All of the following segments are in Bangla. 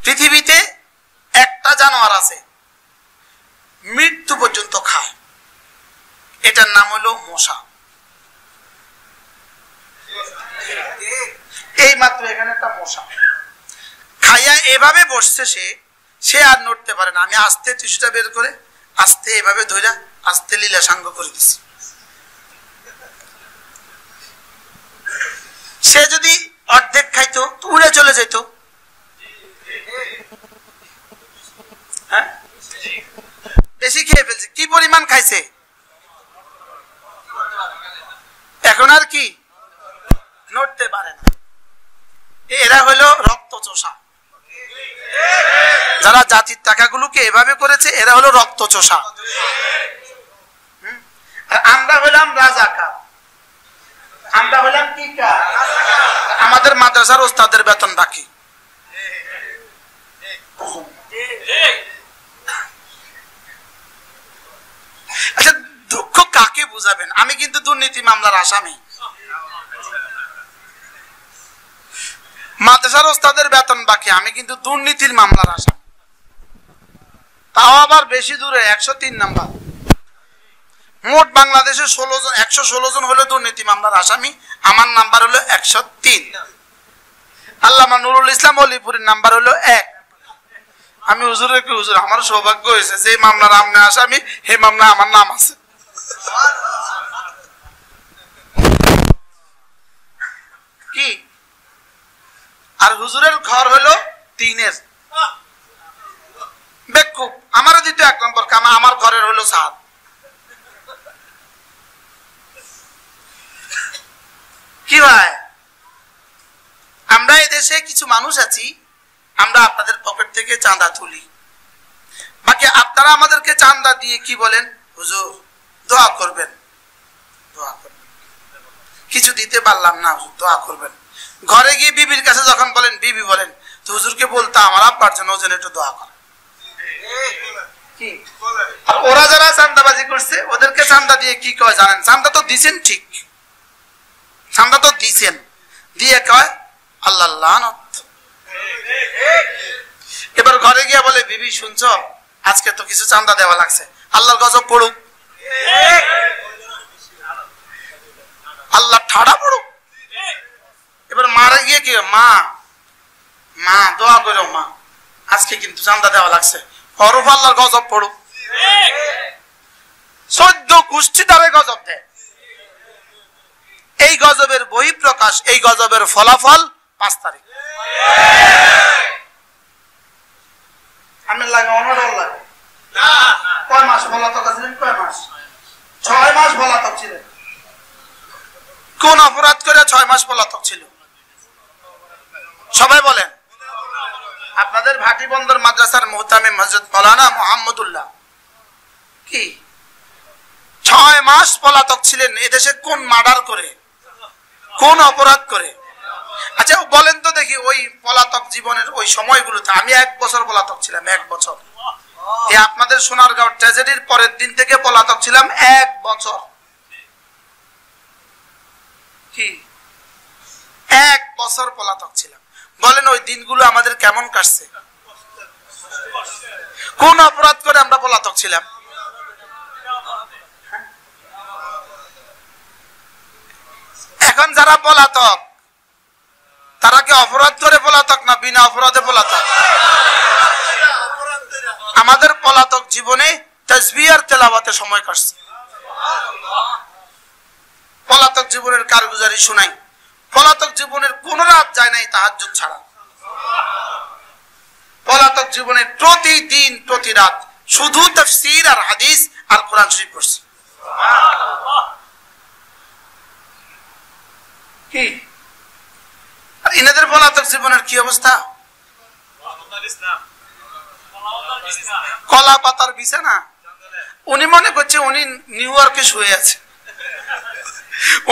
পৃথিবীতে একটা জানোয়ার আছে মৃত্যু পর্যন্ত খায়, এটার নাম হলো মশা। এই মাত্র এখানে একটা মশা খাইয়া এভাবে বসছে, সে আর নড়তে পারে না। আমি আস্তে টিস্যুটা বের করে আস্তে এভাবে ধইরা আস্তে লীলা সাঙ্গ করে দিছি। সে যদি অর্ধেক খাইতো তো উড়ে চলে যেত। হ্যাঁ, বেশি খেয়ে ফেলছে। কি পরিমাণ খাইছে, এখন আর কি নড়তে পারে না। এরা হলো রক্ত চোষা। যারা জাতির টাকাগুলোকে এভাবে করেছে এরা হলো রক্ত চোষা। আর আমরা হলাম রাজাকার, আমরা হলাম কি কার? আমাদের মাদ্রাসার ওস্তাদের বেতন বাকি। আচ্ছা, দুঃখ কাকে বুঝাবেন? আমি কিন্তু দুর্নীতি মামলার আসামি। মাদ্রাসার ওস্তাদের বেতন বাকি, আমি কিন্তু দুর্নীতির মামলার আসামি। তাও আবার বেশি দূরে, 103 নাম্বার। মোট বাংলাদেশে 116 জন হলো দুর্নীতি মামলার আসামি, আমার নাম্বার হলো 103। আল্লামা নুরুল ইসলাম অলিপুরের নাম্বার হলো 1। আমি হুজুরের কি হুজুর, আমার সৌভাগ্য হয়েছে যে মামলার আমনে আসামি হে মামলা আমার নাম আছে। কি আর হুজুরের ঘর হলো 3-এর বেকুব। আমারও দিত 1 নম্বর কামা, আমার ঘরের হলো 7। কি ভাই, আমরা এদেশে কিছু মানুষ আছি, আমরা আপনাদের পকেট থেকে চাঁদা তুলি, বাকি আপনারা আমাদেরকে চাঁদা দিয়ে কি বলেন? হুজুর দোয়া করবেন, দোয়া করবেন। কিছু দিতে পারলাম না, হুজুর দোয়া করবেন। ঘরে গিয়ে বিবির কাছে যখন বলেন, বিবি বলেন তো হুজুরকে বলতে আমার আব্বার জন্য ওজন একটু দোয়া করে। আর ওরা যারা চাঁদাবাজি করছে ওদেরকে চাঁদা দিয়ে কি কয় জানেন? চাঁদা তো দিছেন, ঠিক চাঁদা তো দিছেন, দিয়ে কয় আল্লাহ লানত। এবার ঘরে গিয়ে বলে, বিবি শুনছো আজকে তো কিছু চাঁদা দেওয়া লাগছে, আল্লাহর গজব পড়ুক, আল্লাহ ঠাড়া পড়ুক। এবার মারা গিয়ে কি, মা মা দোয়া করো, মা আজকে কিন্তু চাঁদা দেওয়া লাগছে, হরফ আল্লাহর গজব পড়ুক। 14 গোষ্ঠী তারে গজব দেয়। এই গজবের বহিঃপ্রকাশ, এই গজবের ফলাফল 5 তারিখ। আমি লাগে অনড় লাগে। কয় মাস পলাতক ছিলেন? কয় মাস? 6 মাস পলাতক ছিলেন। কোন অপরাধ করে 6 মাস পলাতক ছিল? সবাই বলেন। আপনাদের ভাটি বন্দর মাদ্রাসার মুহতামিম হযরত মাওলানা মুহাম্মদুল্লাহ কি 6 মাস পলাতক ছিলেন। এদেশে কোন মার্ডার করে, কোন অপরাধ করে? আচ্ছা বলেন তো দেখি, ওই পলাতক জীবনের ওই সময়গুলোতে আমি 1 বছর পলাতক ছিলাম। 1 বছর। এই আপনাদের সোনারগাঁও ট্র্যাজেডির পরের দিন থেকে পলাতক ছিলাম 1 বছর। কি 1 বছর পলাতক ছিলাম। বলেন ওই দিনগুলো আমাদের কেমন কাটছে? কোন অপরাধ করে আমরা পলাতক ছিলাম? এখন যারা পলাতক তারা কি অপরাধ করে পলাতক না বিনা অপরাধে পলাতক? আমাদের পলাতক জীবনে তাসবিহ আর তেলাওয়াতে সময় কাটছে। পলাতক জীবনের কারগুজারি শুনাই। পলাতক জীবনের কোন রাত যায় নাই তাহাজ্জুদ ছাড়া। পলাতক জীবনের প্রতিদিন প্রতি রাত শুধু তাফসীর আর হাদিস আর কোরআন শরীফ পড়ছে। কি আর ইনাদের পলাতক জীবনের কি অবস্থা? কলা পাতার বিছানা। উনি মনে করছে উনি নিউ ইয়র্কে শুয়ে আছে,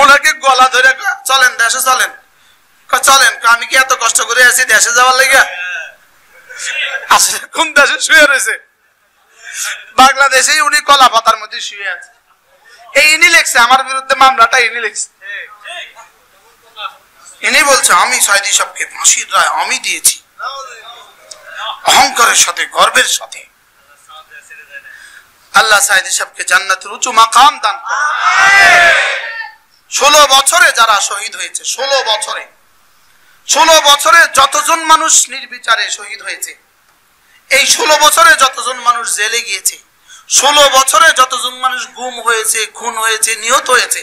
ওনাকে গলা ধরে চলেন দেশে চলেন। চলেন, আমি কি এত কষ্ট করে আছি দেশে যাওয়ার লেগে? আসলে কোন দেশে শুয়ে রয়েছে? বাংলাদেশেই উনি কলা পাতার মধ্যে শুয়ে আছে। এই ইনি লিখছে আমার বিরুদ্ধে মামলাটা, ইনি লিখছে। ইনি বলছে আমি সাইদি সাহেবকে ফাঁসির রায় আমি দিয়েছি। অহংকারের সাথে, গর্বের সাথে। আল্লাহ সাইদি সাহেবকে জান্নাতের উঁচু মাকাম দান করেন। 16 বছরে যারা শহীদ হয়েছে, 16 বছরে যতজন মানুষ নির্বিচারে শহীদ হয়েছে, এই 16 বছরে যতজন মানুষ জেলে গিয়েছে, 16 বছরে যতজন মানুষ গুম হয়েছে, খুন হয়েছে, নিহত হয়েছে,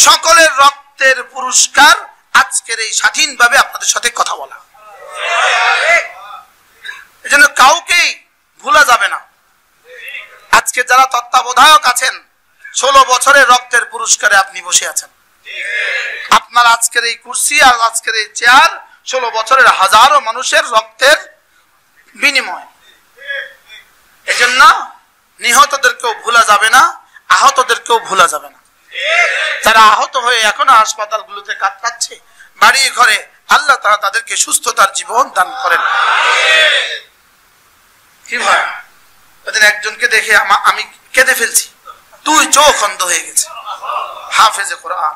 সকলের রক্তের পুরস্কার আজকের এই স্বাধীনভাবে আপনাদের সাথে কথা বলা। এজন্য কাউকেই ভুলা যাবে না। আজকে যারা তত্ত্বাবধায়ক আছেন, 16 বছরের রক্তের পুরস্কারে আপনি বসে আছেন। আপনার আজকের এই কুরসি আর আজকের এই চেয়ার 16 বছরের হাজারো মানুষের রক্তের বিনিময়। এজন্য নিহতদেরকেও ভুলা যাবে না, আহতদেরকেও ভুলা যাবে না। যারা আহত হয়ে এখনো হাসপাতালগুলোতে কাটাচ্ছে, বাড়ি ঘরে, আল্লাহ তাআলা তাদেরকে সুস্থতার জীবন দান করেন। কি ভাই, ওদিন একজনকে দেখে আমি কেঁদে ফেলছি, 2 চোখ অন্ধ হয়ে গেছে, হাফেজে কোরআন,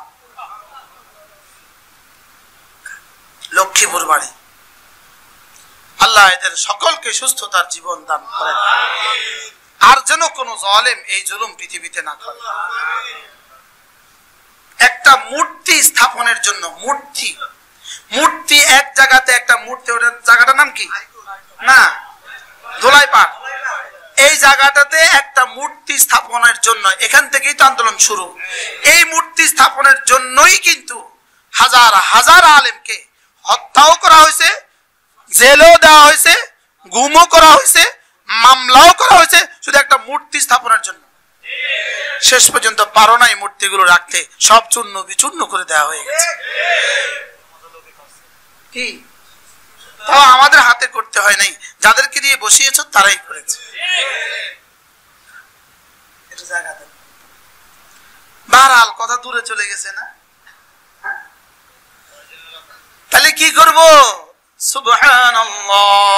লক্ষ্মীপুর বাড়ি। আল্লাহ এদের সকলকে সুস্থতার জীবন দান করেন, আর যেন কোন জালেম এই জুলুম পৃথিবীতে না করে। একটা মূর্তি স্থাপনের জন্য, মূর্তি এক জায়গাতে, একটা মূর্তি, ওটার জায়গাটার নাম কি না, ধোলাইপাড়, এই জায়গাটাতে একটা মূর্তি স্থাপনের জন্য, এখান থেকেই তো আন্দোলন শুরু। এই মূর্তি স্থাপনের জন্যই কিন্তু হাজার হাজার আলেমকে হত্যাও করা হয়েছে, জেলও দেওয়া হয়েছে, গুমও করা হয়েছে, মামলাও করা হয়েছে, শুধু একটা মূর্তি স্থাপনের জন্য। শেষ পর্যন্ত পারো নাই মূর্তিগুলো রাখতে, সব চূর্ণ বিচূর্ণ করে দেওয়া হয়ে গেছে। কি তাও আমাদের হাতে করতে হয় নাই, যাদেরকে দিয়ে বসিয়েছ তারাই করেছে। বারহাল কথা দূরে চলে গেছে না, তাহলে কি করব? সুবহানাল্লাহ।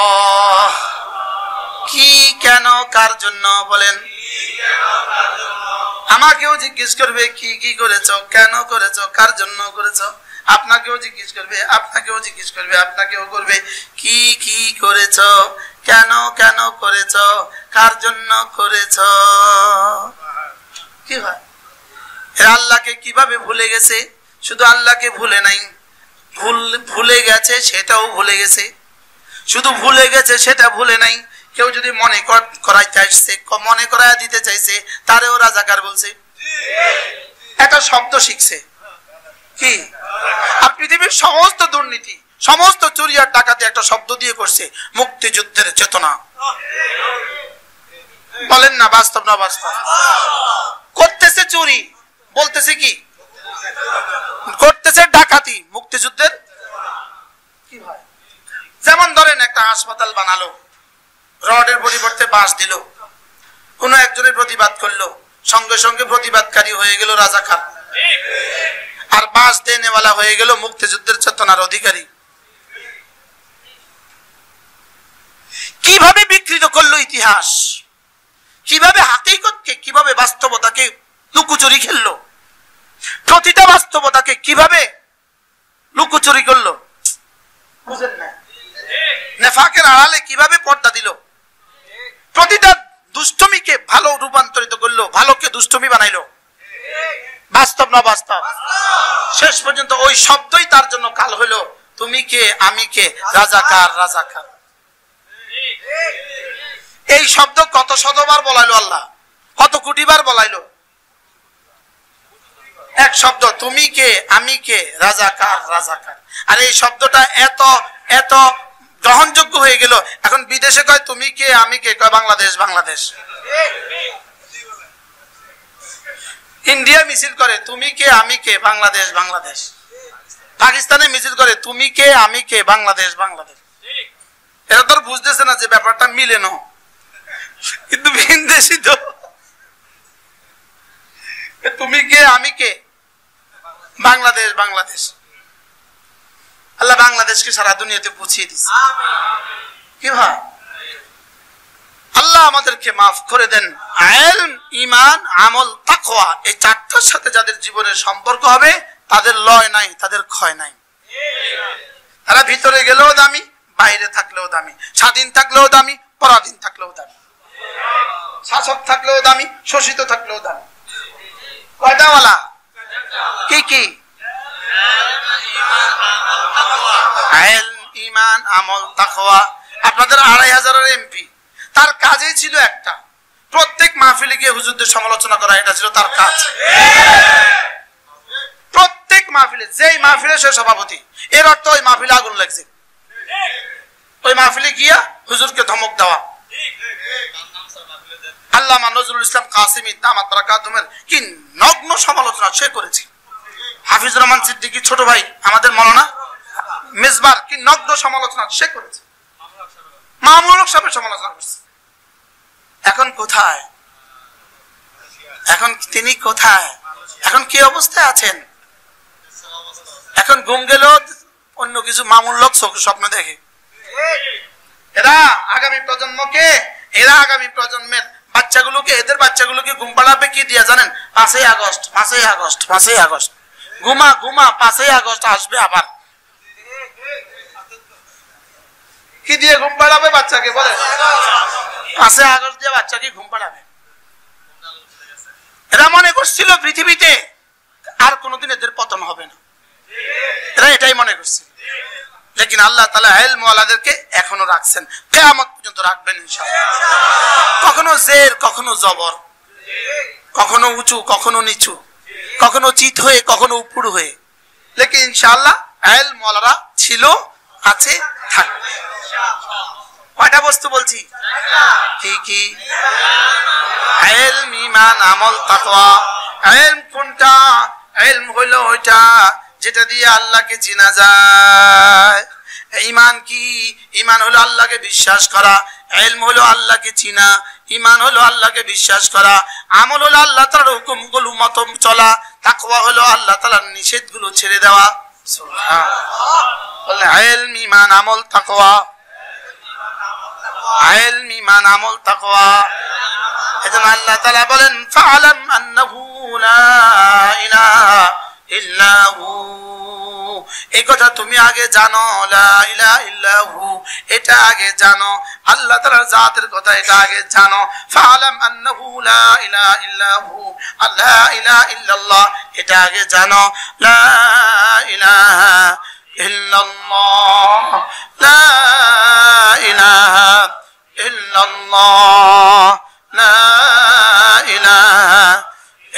কি, কেন, কার জন্য বলেন? আমাকেও জিজ্ঞেস করবে কি কি করেছ, কেন করেছ, কার জন্য করেছ। আপনাকেও জিজ্ঞেস করবে, আপনাকেও জিজ্ঞেস করবে, আপনাকেও করবে কি কি করেছ, কেন কেন করেছ, কার জন্য করেছ। কি হয়, এরা আল্লাহকে কিভাবে ভুলে গেছে? শুধু আল্লাহকে ভুলে নাই, ভুলে গেছে সেটাও ভুলে গেছে। শুধু ভুলে গেছে সেটা ভুলে নাই, কেউ যদি মনে করাইতে আসছে, মনে করাইয়া দিতে চাইছে, তারেও রাজাকার বলছে। একটা শব্দ শিখছে কি, আর পৃথিবীর সমস্ত দুর্নীতি, সমস্ত চুরি আর ডাকাতি একটা শব্দ দিয়ে করছে, মুক্তিযুদ্ধের চেতনা। বলেন না বাস্তব না বাস্তব? করতেছে চুরি, বলতেছে কি, করতেছে ডাকাতি, মুক্তিযুদ্ধের। কি ভাই, যেমন ধরেন একটা হাসপাতাল বানালো, রডের পরিবর্তে বাঁশ দিল, কোন একজনের প্রতিবাদ করলো, সঙ্গে সঙ্গে প্রতিবাদকারী হয়ে গেল রাজাকার, আর বাঁশ দেনেওয়ালা হয়ে গেল মুক্তিযুদ্ধের চেতনার অধিকারী। কিভাবে বিকৃত করলো ইতিহাস, কিভাবে হাকিকতকে, কিভাবে বাস্তবতাকে লুকোচুরি খেললো, প্রতিটা বাস্তবতাকে কিভাবে লুকোচুরি করলো, বুঝেন না? নেফাকের আড়ালে কিভাবে পর্দা দিল, প্রতিটা দুষ্টমিকে ভালো রূপান্তরিত করলো, ভালোকে দুষ্টমি বানাইলো। বাস্তব না বাস্তব? শেষ পর্যন্ত ওই শব্দই তার জন্য কাল হলো, তুমি কে, আমি কে, রাজাকার রাজাকার। এই শব্দ কত শতবার বলাইলো আল্লাহ, কত কোটিবার বলাইলো। এক শব্দ, তুমি কে, আমি কে, রাজাকার রাজাকার। আর এই শব্দটা এত এত গ্রহণযোগ্য হয়ে গেল, এখন বিদেশে কয় তুমি কে, আমি কে, কয় বাংলাদেশ বাংলাদেশ। ইন্ডিয়া মিছিল করে তুমি কে, আমি কে, বাংলাদেশ বাংলাদেশ। পাকিস্তানে মিছিল করে তুমি কে, আমি কে, বাংলাদেশ বাংলাদেশ। এরা তো বুঝতেছে না যে ব্যাপারটা মিলে না, কিন্তু ভিনদেশি তো তুমি কে, আমি কে, বাংলাদেশ বাংলাদেশ। আল্লাহ বাংলাদেশকে সারা দুনিয়াতে পৌঁছিয়ে দিচ্ছে। কি ভাই, আল্লাহ আমাদেরকে মাফ করে দেন। ইলম, ঈমান, আমল, তাকওয়া, এই চারটার সাথে যাদের জীবনের সম্পর্ক হবে, তাদের লয় নাই, তাদের ক্ষয় নাই। তারা ভিতরে গেলেও দামি, বাইরে থাকলেও দামি, স্বাধীন থাকলেও দামি, পরাধীন থাকলেও দামি, শাসক থাকলেও দামি, শোষিত থাকলেও দামি। কয়টা ওয়ালা? কি কি? ইলম, ঈমান, আমল, তাকওয়া। আপনাদের ২৫০০ এমপি, তার কাজই ছিল একটা, প্রত্যেক মাহফিলে গিয়ে হুজুরদের সমালোচনা করা, এটা ছিল তার কাজ। প্রত্যেক মাহফিলে, যেই মাহফিলে সে সভাপতি, এর অর্থ ওই মাহফিলে আগুন লাগছে, ওই মাহফিলে গিয়া হুজুরকে ধমক দেওয়া। আল্লামা নজরুল ইসলাম কাসিমি দামাত বারাকাতুহুমের কি নগ্ন সমালোচনা সে করেছে। হাফিজুর রহমান সিদ্দিকী ছোট ভাই আমাদের মাওলানা মেজবার কি নগ্ন সমালোচনা সে করেছে। মামুনুল হক সাহেবের সমালোচনা করছে। এখন কোথায়? এখন তিনি কোথায়? এখন কি অবস্থায় আছেন? এখন ঘুম গেলেও অন্য কিছু মামুনুল হক স্বপ্ন দেখে। এরা আগামী প্রজন্মকে, এরা আগামী প্রজন্মের বাচ্চাগুলোকে, এদের বাচ্চাগুলোকে ঘুম পাড়াবে কি দিয়ে জানেন? ৫ই আগস্ট, ৫ই আগস্ট, ৫ই আগস্ট। ঘুমা ঘুমা, ৫ই আগস্ট আসবে আবার। কি দিয়ে ঘুম পাড়াবে বাচ্চাকে? বলে ৫ই আগস্ট দিয়ে বাচ্চাকে ঘুম পাড়াবে। এরা মনে করছিল পৃথিবীতে আর কোনোদিন এদের পতন হবে না, এরা এটাই মনে করছে। লেকিন আল্লাহ তাআলা ইলম ওয়ালাদেরকে এখনো রাখছেন, কিয়ামত পর্যন্ত রাখবেন ইনশাআল্লাহ। কখনো জের, কখনো জবর, কখনো উঁচু, কখনো নিচু, কখনো চিত হয়ে, কখনো উপর হয়ে, লেকিন ইনশাআল্লাহ ইলম ওয়ালারা ছিল, আছে, থাকবে। কয়টা বস্তু বলছি? কি কি? ইলম, ঈমান, আমল, তাকওয়া। ইলম কোনটা? ইলম হলো ওইটা যেটা দিয়ে আল্লাহকে চেনা যায়। ঈমান কি? ঈমান হলো আল্লাহকে বিশ্বাস করা। ইলম হলো আল্লাহকে চিনা, ঈমান হলো আল্লাহকে বিশ্বাস করা। আমল হলো আল্লাহ তাআলার হুকুমগুলো মত চলা। তাকওয়া হলো আল্লাহ তাআলার নিষেধগুলো ছেড়ে দেওয়া। সুবহানাল্লাহ। ইলম, ঈমান, আমল, তাকওয়া। ইলম, ঈমান, আমল, তাকওয়া। এজন্য আল্লাহ তাআলা বলেন ফাআলাম আন্নাহু লা ইলাহা ইল্লাহু, এই কথা তুমি আগে জানো। লা ইলাহা ইল্লাহু, এটা আগে জানো। আল্লাহ তাআলার জাতের কথা এটা আগে জানো। ফাআলাম আন্নাহু লা ইলাহা ইল্লাহু, লা ইলাহা ইল্লাল্লাহ, এটা আগে জানো। লা ইলাহা ইল্লাল্লাহ, লা ইলাহা ইল্লাল্লাহ, লা ইলাহা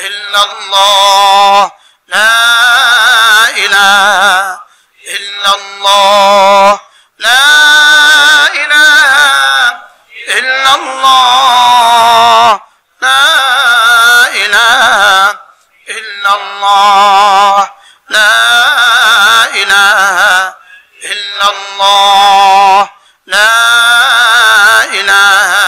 ইল্লাল্লাহ, লা ইলাহা ইল্লাল্লাহ, লা ইলাহা ইল্লাল্লাহ, লা ইলাহা ইল্লাল্লাহ, লা ইলাহা ইল্লাল্লাহ, লা ইলাহা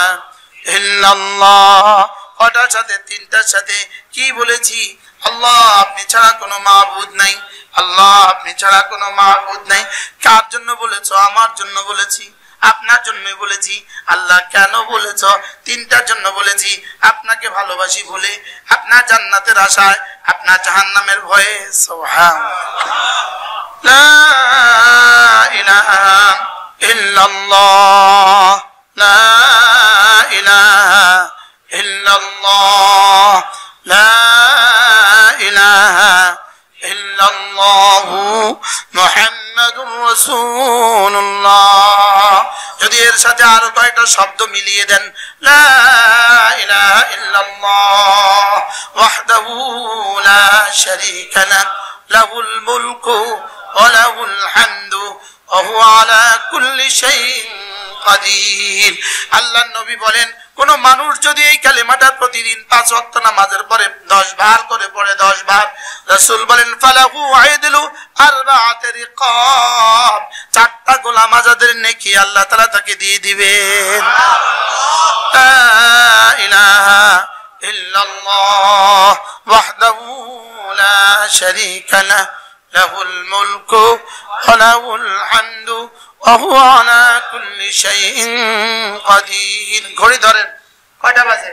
ইল্লাল্লাহ। কটার সাথে? তিনটার সাথে। কি বলেছি? আল্লাহ আপনি ছাড়া কোনো মাবুদ নাই, আল্লাহ আপনি ছাড়া কোনো মাবুদ নাই। কার জন্য বলেছো? আমার জন্য বলেছি, আপনার জন্য বলেছি। আল্লাহ কেন বলেছ? তিনটার জন্য বলেছি। আপনাকে ভালোবাসি বলে, আপনার জান্নাতের আশায়, আপনার জাহান্নামের ভয়ে। সুবহানাল্লাহ। লা ইলাহা ইল্লাল্লাহ, লা ইলাহা ইল্লাল্লাহ, লা ইলাহা ইল্লাল্লাহু মুহাম্মাদুর রাসূলুল্লাহ। যদি এর সাথে আরো কয়েকটা শব্দ মিলিয়ে দেন, লা ইলাহা ইল্লাল্লাহ ওয়াহদাহু লা শারীকা লাহু লাহুল মুলকু ওয়া লাহুল হামদু ওয়া হুয়া আলা কুল্লি শাইইন কাদির। আল্লাহর নবী বলেন, কোন মানুষ যদি এই কালেমাটা প্রতিদিন 5 ওয়াক্ত নামাজের পরে 10 বার করে পড়ে, 10 বার, রাসূল বলেন ফালাহু আইদলু আরবাআত রিকাব, 4টা গোলাম আজাদের নেকি আল্লাহ তাআলা তাকে দিয়ে দিবেন। লা ইলাহা ইল্লাল্লাহ ওয়াহদাহু লা শারীকা লাহু লাহুল মুলকু ওয়া লাহুল হামদু ওয়া হুয়া আলা কুল্লি শাইইন কাদির। ঘড়ি ধরেন, কয়টা বাজে?